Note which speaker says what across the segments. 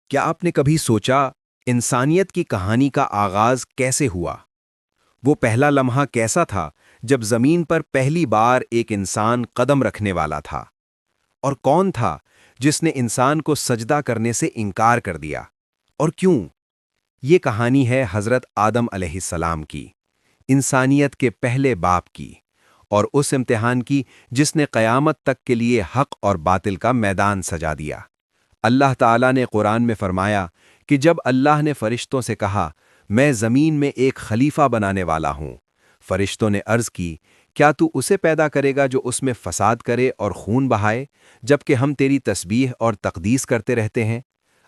Speaker 1: کیا آپ نے کبھی سوچا انسانیت کی کہانی کا آغاز کیسے ہوا؟ وہ پہلا لمحہ کیسا تھا جب زمین پر پہلی بار ایک انسان قدم رکھنے والا تھا؟ اور کون تھا جس نے انسان کو سجدہ کرنے سے انکار کر دیا؟ اور کیوں؟ یہ کہانی ہے حضرت آدم علیہ السلام کی، انسانیت کے پہلے باپ کی، اور اس امتحان کی جس نے قیامت تک کے لیے حق اور باطل کا میدان سجا دیا۔ اللہ تعالیٰ نے قرآن میں فرمایا کہ جب اللہ نے فرشتوں سے کہا، میں زمین میں ایک خلیفہ بنانے والا ہوں، فرشتوں نے عرض کی، کیا تو اسے پیدا کرے گا جو اس میں فساد کرے اور خون بہائے، جبکہ ہم تیری تسبیح اور تقدیس کرتے رہتے ہیں؟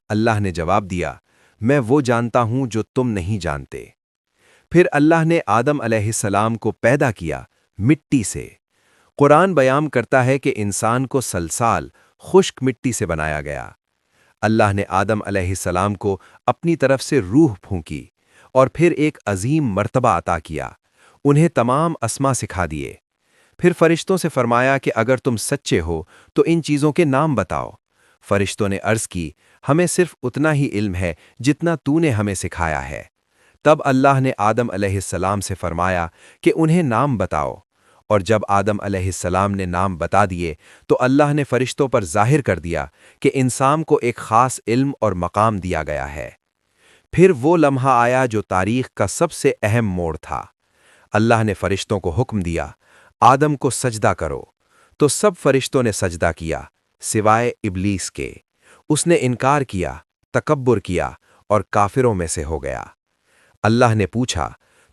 Speaker 1: اللہ نے جواب دیا، میں وہ جانتا ہوں جو تم نہیں جانتے۔ پھر اللہ نے آدم علیہ السلام کو پیدا کیا مٹی سے۔ قرآن بیان کرتا ہے کہ انسان کو سلسال، خشک مٹی سے بنایا گیا۔ اللہ نے آدم علیہ السلام کو اپنی طرف سے روح پھونکی اور پھر ایک عظیم مرتبہ عطا کیا، انہیں تمام اسما سکھا دیے۔ پھر فرشتوں سے فرمایا کہ اگر تم سچے ہو تو ان چیزوں کے نام بتاؤ۔ فرشتوں نے عرض کی، ہمیں صرف اتنا ہی علم ہے جتنا تو نے ہمیں سکھایا ہے۔ تب اللہ نے آدم علیہ السلام سے فرمایا کہ انہیں نام بتاؤ، اور جب آدم علیہ السلام نے نام بتا دیے تو اللہ نے فرشتوں پر ظاہر کر دیا کہ انسان کو ایک خاص علم اور مقام دیا گیا ہے۔ پھر وہ لمحہ آیا جو تاریخ کا سب سے اہم موڑ تھا۔ اللہ نے فرشتوں کو حکم دیا، آدم کو سجدہ کرو، تو سب فرشتوں نے سجدہ کیا سوائے ابلیس کے۔ اس نے انکار کیا، تکبر کیا اور کافروں میں سے ہو گیا۔ اللہ نے پوچھا،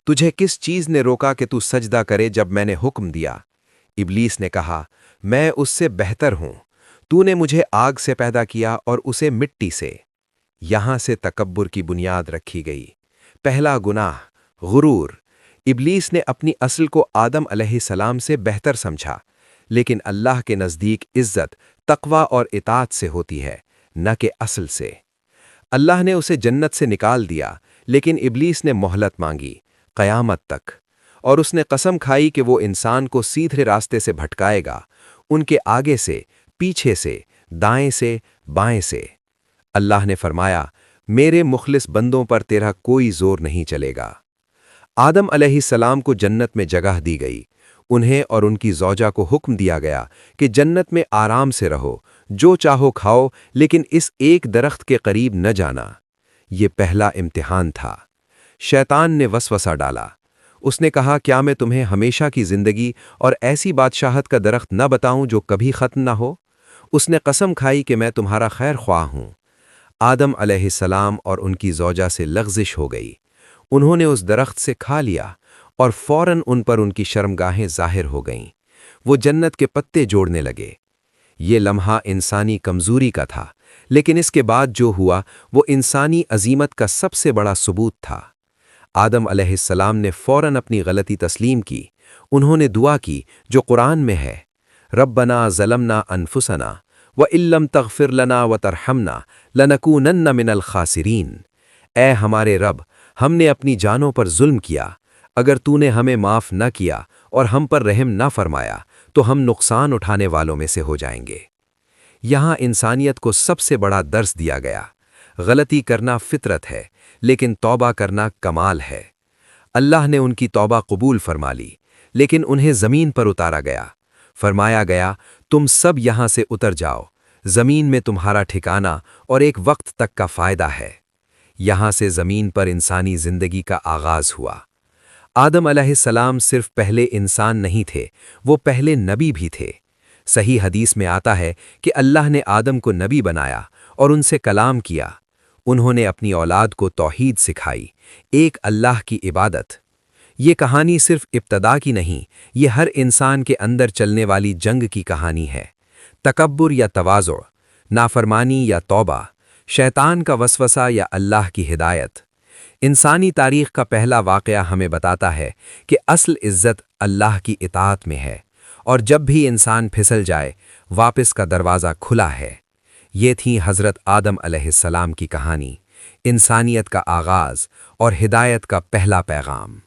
Speaker 1: تجھے کس چیز نے روکا کہ تو سجدہ کرے جب میں نے حکم دیا؟ ابلیس نے کہا، میں اس سے بہتر ہوں، تو نے مجھے آگ سے پیدا کیا اور اسے مٹی سے۔ یہاں سے تکبر کی بنیاد رکھی گئی۔ پہلا گناہ، غرور۔ ابلیس نے اپنی اصل کو آدم علیہ السلام سے بہتر سمجھا، لیکن اللہ کے نزدیک عزت تقوی اور اطاعت سے ہوتی ہے، نہ کہ اصل سے۔ اللہ نے اسے جنت سے نکال دیا، لیکن ابلیس نے مہلت مانگی قیامت تک، اور اس نے قسم کھائی کہ وہ انسان کو سیدھے راستے سے بھٹکائے گا، ان کے آگے سے، پیچھے سے، دائیں سے، بائیں سے۔ اللہ نے فرمایا، میرے مخلص بندوں پر تیرا کوئی زور نہیں چلے گا۔ آدم علیہ السلام کو جنت میں جگہ دی گئی، انہیں اور ان کی زوجہ کو حکم دیا گیا کہ جنت میں آرام سے رہو، جو چاہو کھاؤ، لیکن اس ایک درخت کے قریب نہ جانا۔ یہ پہلا امتحان تھا۔ شیطان نے وسوسہ ڈالا، اس نے کہا، کیا میں تمہیں ہمیشہ کی زندگی اور ایسی بادشاہت کا درخت نہ بتاؤں جو کبھی ختم نہ ہو؟ اس نے قسم کھائی کہ میں تمہارا خیر خواہ ہوں۔ آدم علیہ السلام اور ان کی زوجہ سے لغزش ہو گئی، انہوں نے اس درخت سے کھا لیا اور فوراً ان پر ان کی شرمگاہیں ظاہر ہو گئیں، وہ جنت کے پتے جوڑنے لگے۔ یہ لمحہ انسانی کمزوری کا تھا، لیکن اس کے بعد جو ہوا وہ انسانی عظیمت کا سب سے بڑا ثبوت تھا۔ آدم علیہ السلام نے فوراً اپنی غلطی تسلیم کی، انہوں نے دعا کی جو قرآن میں ہے، ربنا ظلمنا انفسنا وَإِن لَّمْ تَغْفِرْ لَنَا وَتَرْحَمْنَا لَنَكُونَنَّ مِنَ الْخَاسِرِينَ۔ اے ہمارے رب، ہم نے اپنی جانوں پر ظلم کیا، اگر تو نے ہمیں معاف نہ کیا اور ہم پر رحم نہ فرمایا تو ہم نقصان اٹھانے والوں میں سے ہو جائیں گے۔ یہاں انسانیت کو سب سے بڑا درس دیا گیا، غلطی کرنا فطرت ہے، لیکن توبہ کرنا کمال ہے۔ اللہ نے ان کی توبہ قبول فرما لی، لیکن انہیں زمین پر اتارا گیا، فرمایا گیا، تم سب یہاں سے اتر جاؤ، زمین میں تمہارا ٹھکانہ اور ایک وقت تک کا فائدہ ہے۔ یہاں سے زمین پر انسانی زندگی کا آغاز ہوا۔ آدم علیہ السلام صرف پہلے انسان نہیں تھے، وہ پہلے نبی بھی تھے۔ صحیح حدیث میں آتا ہے کہ اللہ نے آدم کو نبی بنایا اور ان سے کلام کیا، انہوں نے اپنی اولاد کو توحید سکھائی، ایک اللہ کی عبادت۔ یہ کہانی صرف ابتدا کی نہیں، یہ ہر انسان کے اندر چلنے والی جنگ کی کہانی ہے۔ تکبر یا تواضع، نافرمانی یا توبہ، شیطان کا وسوسہ یا اللہ کی ہدایت۔ انسانی تاریخ کا پہلا واقعہ ہمیں بتاتا ہے کہ اصل عزت اللہ کی اطاعت میں ہے، اور جب بھی انسان پھسل جائے، واپس کا دروازہ کھلا ہے۔ یہ تھی حضرت آدم علیہ السلام کی کہانی، انسانیت کا آغاز اور ہدایت کا پہلا پیغام۔